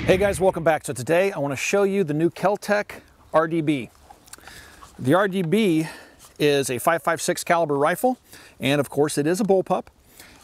Hey guys, welcome back. So today I want to show you the new Kel-Tec RDB. The RDB is a .556 caliber rifle, and of course it is a bullpup,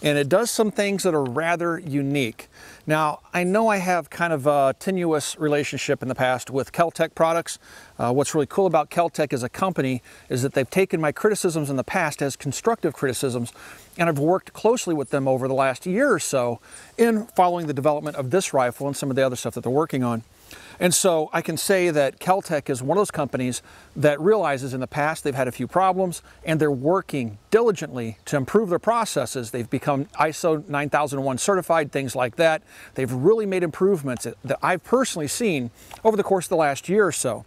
and it does some things that are rather unique. Now, I know I have kind of a tenuous relationship in the past with Kel-Tec products. What's really cool about Kel-Tec as a company is that they've taken my criticisms in the past as constructive criticisms, and I've worked closely with them over the last year or so in following the development of this rifle and some of the other stuff that they're working on. And so I can say that Kel-Tec is one of those companies that realizes in the past they've had a few problems, and they're working diligently to improve their processes. They've become ISO 9001 certified, things like that. They've really made improvements that I've personally seen over the course of the last year or so.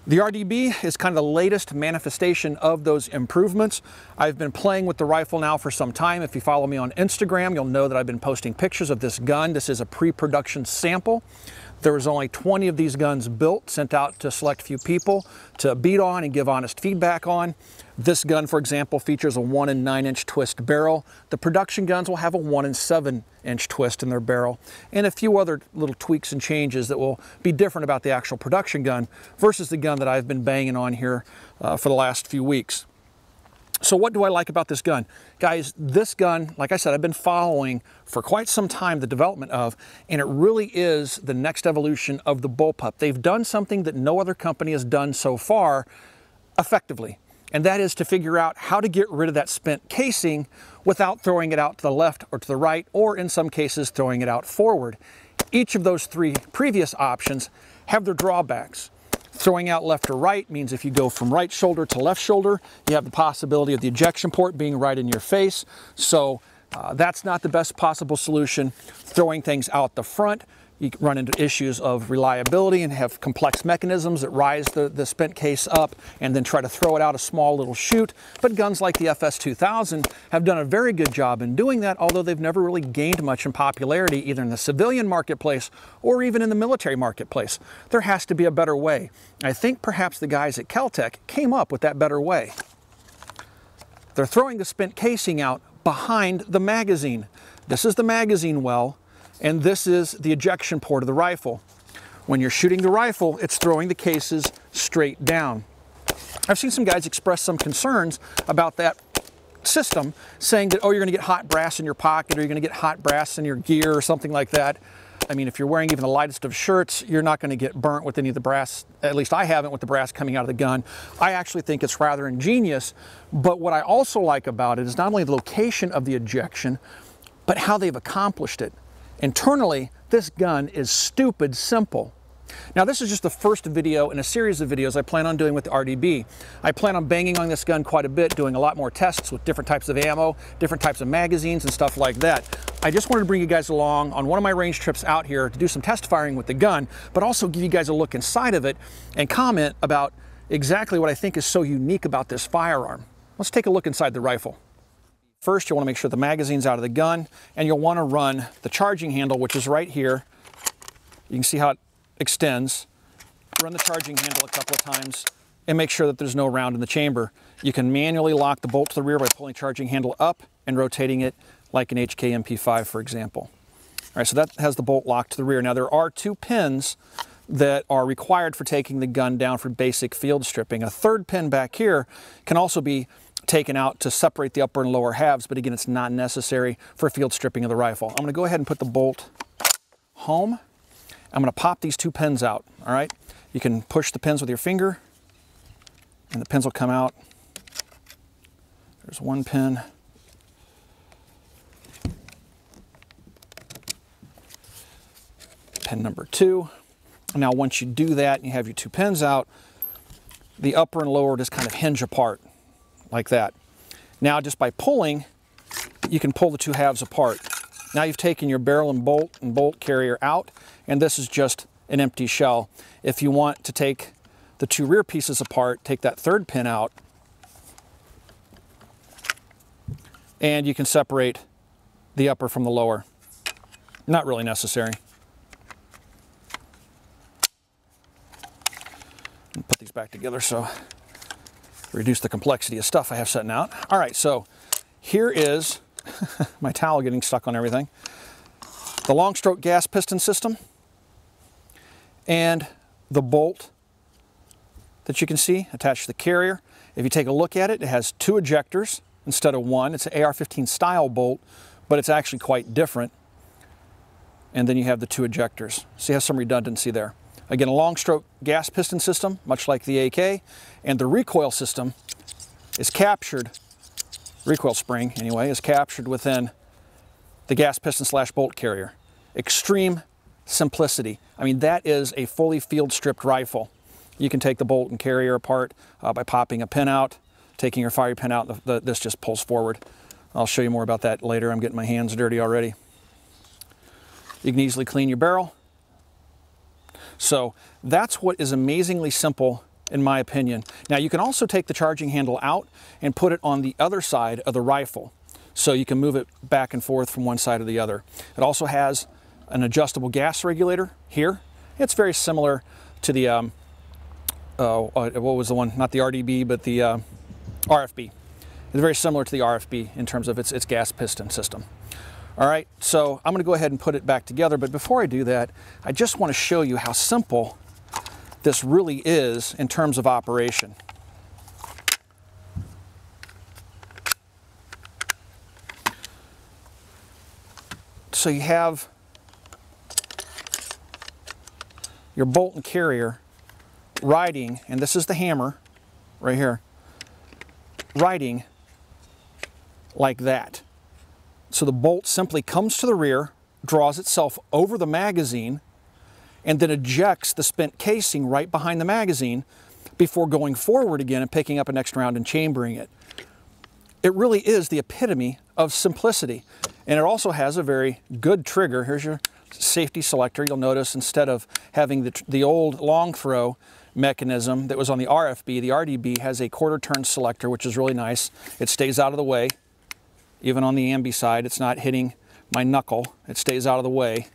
The RDB is kind of the latest manifestation of those improvements. I've been playing with the rifle now for some time. If you follow me on Instagram, you'll know that I've been posting pictures of this gun. This is a pre-production sample. There was only 20 of these guns built, sent out to a select few people to beat on and give honest feedback on. This gun, for example, features a 1 9" twist barrel. The production guns will have a 1 7" twist in their barrel, and a few other little tweaks and changes that will be different about the actual production gun versus the gun that I've been banging on here for the last few weeks. So what do I like about this gun? Guys, this gun, like I said, I've been following for quite some time the development of, and it really is the next evolution of the bullpup. They've done something that no other company has done so far effectively, and that is to figure out how to get rid of that spent casing without throwing it out to the left or to the right, or in some cases throwing it out forward. Each of those three previous options have their drawbacks. Throwing out left or right means if you go from right shoulder to left shoulder, you have the possibility of the ejection port being right in your face. So that's not the best possible solution. Throwing things out the front, you run into issues of reliability and have complex mechanisms that rise the spent case up and then try to throw it out a small little chute. But guns like the FS2000 have done a very good job in doing that, although they've never really gained much in popularity either in the civilian marketplace or even in the military marketplace. There has to be a better way. I think perhaps the guys at Kel-Tec came up with that better way. They're throwing the spent casing out behind the magazine. This is the magazine well, and this is the ejection port of the rifle. When you're shooting the rifle, it's throwing the cases straight down. I've seen some guys express some concerns about that system, saying that, oh, you're gonna get hot brass in your pocket, or you're gonna get hot brass in your gear, or something like that. I mean, if you're wearing even the lightest of shirts, you're not gonna get burnt with any of the brass. At least I haven't with the brass coming out of the gun. I actually think it's rather ingenious, but what I also like about it is not only the location of the ejection, but how they've accomplished it. Internally, this gun is stupid simple. Now, this is just the first video in a series of videos I plan on doing with the RDB. I plan on banging on this gun quite a bit, doing a lot more tests with different types of ammo, different types of magazines and stuff like that. I just wanted to bring you guys along on one of my range trips out here to do some test firing with the gun, but also give you guys a look inside of it and comment about exactly what I think is so unique about this firearm. Let's take a look inside the rifle. First, you'll want to make sure the magazine's out of the gun, and you'll want to run the charging handle, which is right here. You can see how it extends. Run the charging handle a couple of times and make sure that there's no round in the chamber. You can manually lock the bolt to the rear by pulling the charging handle up and rotating it like an AEM5, for example. All right, so that has the bolt locked to the rear. Now, there are 2 pins that are required for taking the gun down for basic field stripping. A third pin back here can also be taken out to separate the upper and lower halves, but again, it's not necessary for field stripping of the rifle. I'm gonna go ahead and put the bolt home. I'm gonna pop these 2 pins out, all right? You can push the pins with your finger, and the pins will come out. There's 1 pin. Pin number 2. Now, once you do that and you have your 2 pins out, the upper and lower just kind of hinge apart, like that. Now, just by pulling, you can pull the 2 halves apart. Now you've taken your barrel and bolt carrier out, and this is just an empty shell. If you want to take the 2 rear pieces apart, take that 3rd pin out, and you can separate the upper from the lower. Not really necessary. Put these back together so reduce the complexity of stuff I have setting out. All right, so here is my towel getting stuck on everything. The long stroke gas piston system. and the bolt that you can see attached to the carrier. If you take a look at it, it has 2 ejectors instead of 1. It's an AR-15 style bolt, but it's actually quite different. And then you have the 2 ejectors. So you have some redundancy there. Again, a long stroke gas piston system, much like the AK, and the recoil system is captured, recoil spring anyway, is captured within the gas piston / bolt carrier. Extreme simplicity. I mean, that is a fully field stripped rifle. You can take the bolt and carrier apart by popping a pin out, taking your fire pin out, this just pulls forward. I'll show you more about that later. I'm getting my hands dirty already. You can easily clean your barrel. So that's what is amazingly simple in my opinion. Now you can also take the charging handle out and put it on the other side of the rifle. So you can move it back and forth from one side to the other. It also has an adjustable gas regulator here. It's very similar to the, what was the one? Not the RDB, but the RFB. It's very similar to the RFB in terms of its gas piston system. All right, so I'm gonna go ahead and put it back together, but before I do that, I just wanna show you how simple this really is in terms of operation. So you have your bolt and carrier riding, and this is the hammer right here, riding like that. So the bolt simply comes to the rear, draws itself over the magazine, and then ejects the spent casing right behind the magazine before going forward again and picking up a next round and chambering it. It really is the epitome of simplicity. And it also has a very good trigger. Here's your safety selector. You'll notice instead of having the old long throw mechanism that was on the RFB, the RDB has a quarter turn selector, which is really nice. It stays out of the way. Even on the ambi side, it's not hitting my knuckle. It stays out of the way.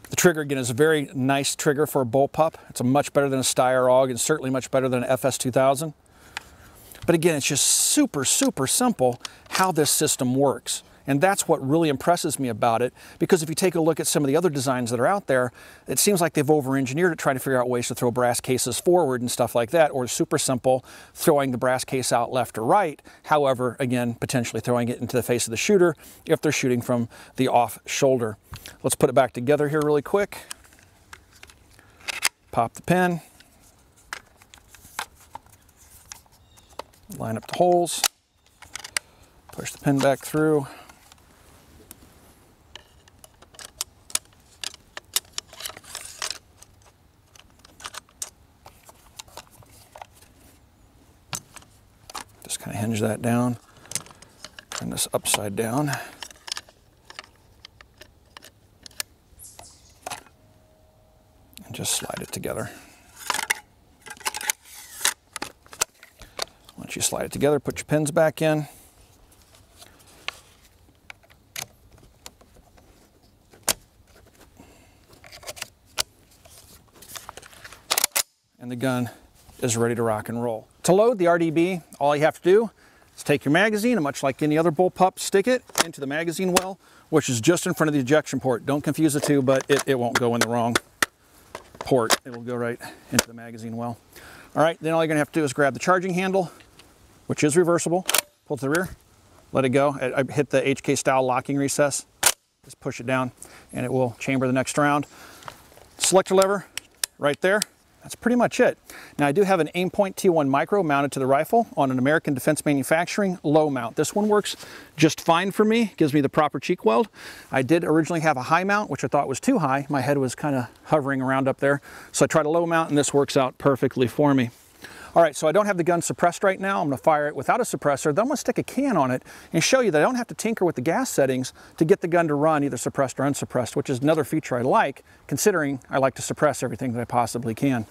The trigger, again, is a very nice trigger for a bullpup. It's much better than a Steyr AUG and certainly much better than an FS2000. But again, it's just super, super simple how this system works. And that's what really impresses me about it, because if you take a look at some of the other designs that are out there, it seems like they've over-engineered it, trying to figure out ways to throw brass cases forward and stuff like that, or super simple, throwing the brass case out left or right. However, again, potentially throwing it into the face of the shooter if they're shooting from the off shoulder. Let's put it back together here really quick. Pop the pin. Line up the holes. Push the pin back through. Just kind of hinge that down, turn this upside down. And just slide it together. Once you slide it together, put your pins back in. And the gun is ready to rock and roll. To load the RDB, all you have to do is take your magazine and, much like any other bullpup, stick it into the magazine well, which is just in front of the ejection port. Don't confuse the two, but it won't go in the wrong port. It will go right into the magazine well. All right, then all you're gonna have to do is grab the charging handle, which is reversible, pull to the rear, let it go. I hit the HK style locking recess, just push it down and it will chamber the next round. Selector lever right there. That's pretty much it. Now I do have an Aimpoint T1 Micro mounted to the rifle on an American Defense Manufacturing low mount. This one works just fine for me, gives me the proper cheek weld. I did originally have a high mount, which I thought was too high. My head was kind of hovering around up there. So I tried a low mount and this works out perfectly for me. All right, so I don't have the gun suppressed right now. I'm gonna fire it without a suppressor. Then I'm gonna stick a can on it and show you that I don't have to tinker with the gas settings to get the gun to run either suppressed or unsuppressed, which is another feature I like, considering I like to suppress everything that I possibly can.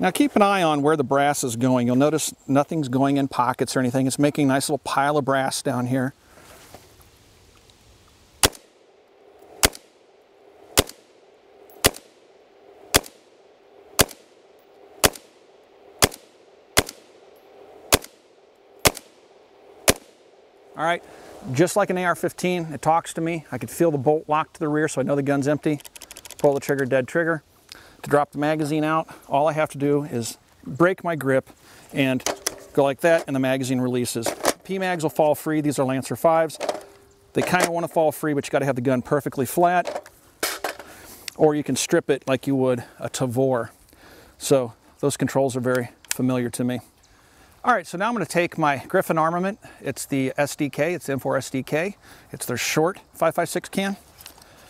Now keep an eye on where the brass is going. You'll notice nothing's going in pockets or anything. It's making a nice little pile of brass down here. All right, just like an AR-15, it talks to me. I can feel the bolt locked to the rear, so I know the gun's empty. Pull the trigger, dead trigger. To drop the magazine out, all I have to do is break my grip and go like that, and the magazine releases. PMags will fall free. These are Lancer 5s. They kind of want to fall free, but you got to have the gun perfectly flat, or you can strip it like you would a Tavor. So those controls are very familiar to me. All right, so now I'm going to take my Griffin armament. It's the SDK, it's the M4 SDK. It's their short 5.56 can.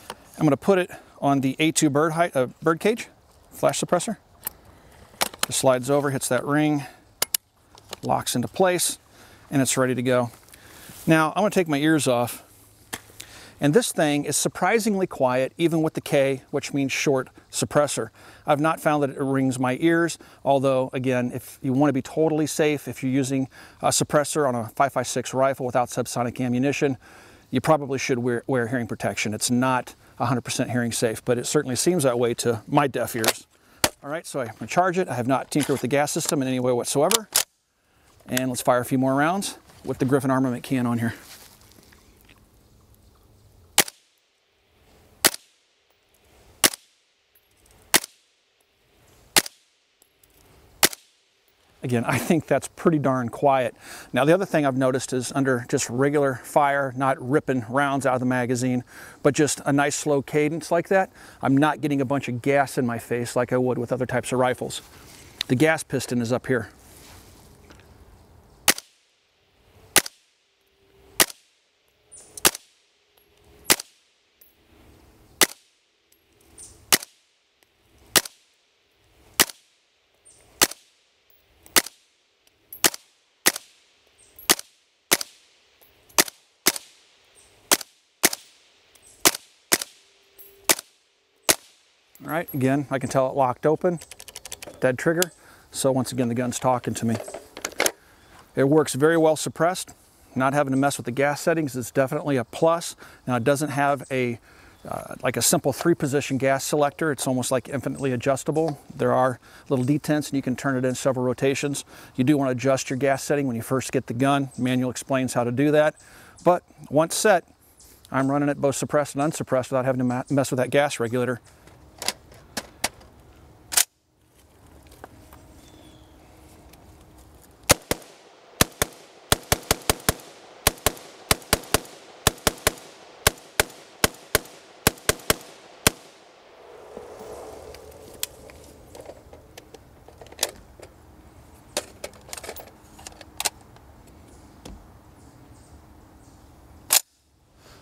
I'm going to put it on the A2 bird cage, flash suppressor. Just slides over, hits that ring, locks into place, and it's ready to go. Now, I'm going to take my ears off. And this thing is surprisingly quiet, even with the K, which means short suppressor. I've not found that it rings my ears, although, again, if you want to be totally safe, if you're using a suppressor on a 5.56 rifle without subsonic ammunition, you probably should wear hearing protection. It's not 100% hearing safe, but it certainly seems that way to my deaf ears. All right, so I'm going to charge it. I have not tinkered with the gas system in any way whatsoever. And let's fire a few more rounds with the Griffin armament can on here. Again, I think that's pretty darn quiet. Now, the other thing I've noticed is under just regular fire, not ripping rounds out of the magazine, but just a nice slow cadence like that, I'm not getting a bunch of gas in my face like I would with other types of rifles. The gas piston is up here. All right, again, I can tell it locked open, dead trigger. So once again, the gun's talking to me. It works very well suppressed. Not having to mess with the gas settings is definitely a plus. Now, it doesn't have like a simple 3-position gas selector. It's almost like infinitely adjustable. There are little detents and you can turn it in several rotations. You do want to adjust your gas setting when you first get the gun. The manual explains how to do that. But once set, I'm running it both suppressed and unsuppressed without having to mess with that gas regulator.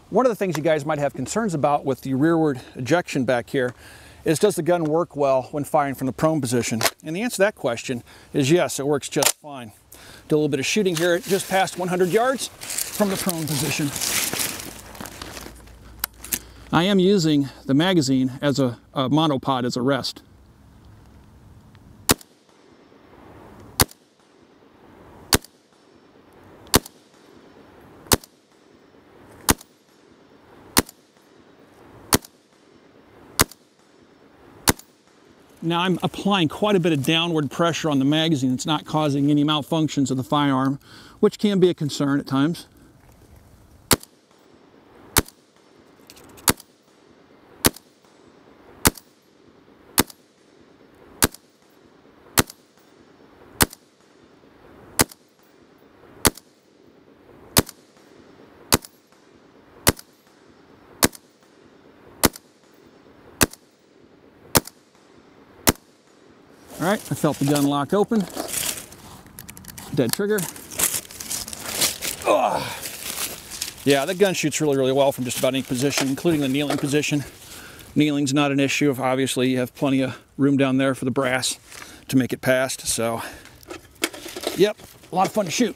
One of the things you guys might have concerns about with the rearward ejection back here is, does the gun work well when firing from the prone position? And the answer to that question is yes, it works just fine. Do a little bit of shooting here at just past 100 yards from the prone position. I am using the magazine as a monopod as a rest. Now I'm applying quite a bit of downward pressure on the magazine. It's not causing any malfunctions of the firearm, which can be a concern at times. All right, I felt the gun lock open. Dead trigger. Ugh. Yeah, that gun shoots really, really well from just about any position, including the kneeling position. Kneeling's not an issue. Obviously, you have plenty of room down there for the brass to make it past. So, yep, a lot of fun to shoot.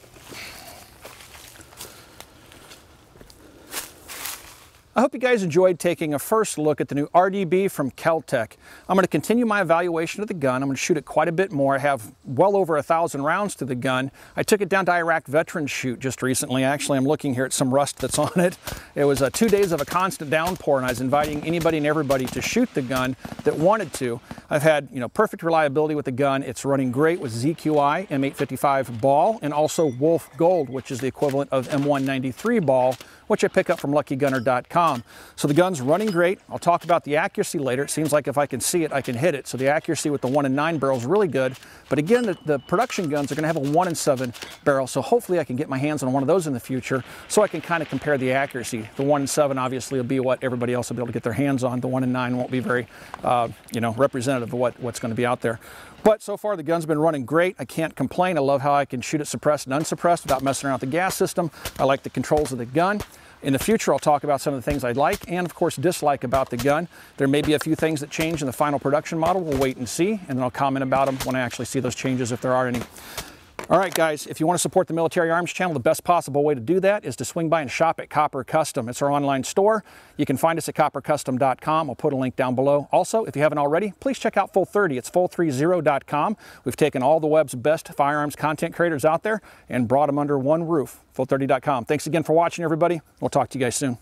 I hope you guys enjoyed taking a first look at the new RDB from Kel-Tec. I'm going to continue my evaluation of the gun. I'm going to shoot it quite a bit more. I have well over 1,000 rounds to the gun. I took it down to Iraq Veterans Shoot just recently. Actually, I'm looking here at some rust that's on it. It was 2 days of a constant downpour, and I was inviting anybody and everybody to shoot the gun that wanted to. I've had, perfect reliability with the gun. It's running great with ZQI M855 ball and also Wolf Gold, which is the equivalent of M193 ball, which I pick up from LuckyGunner.com. So the gun's running great. I'll talk about the accuracy later. It seems like if I can see it, I can hit it. So the accuracy with the 1 and 9 barrel is really good. But again, the production guns are going to have a 1 and 7 barrel. So hopefully I can get my hands on one of those in the future so I can kind of compare the accuracy. The 1 and 7 obviously will be what everybody else will be able to get their hands on. The 1 and 9 won't be very, representative of what's going to be out there. But so far the gun's been running great. I can't complain. I love how I can shoot it suppressed and unsuppressed without messing around with the gas system. I like the controls of the gun. In the future, I'll talk about some of the things I like and, of course, dislike about the gun. There may be a few things that change in the final production model. We'll wait and see, and then I'll comment about them when I actually see those changes, if there are any. All right, guys, if you want to support the Military Arms channel, the best possible way to do that is to swing by and shop at Copper Custom. It's our online store. You can find us at coppercustom.com. I'll put a link down below. Also, if you haven't already, please check out Full30. It's full30.com. We've taken all the web's best firearms content creators out there and brought them under one roof, full30.com. Thanks again for watching, everybody. We'll talk to you guys soon.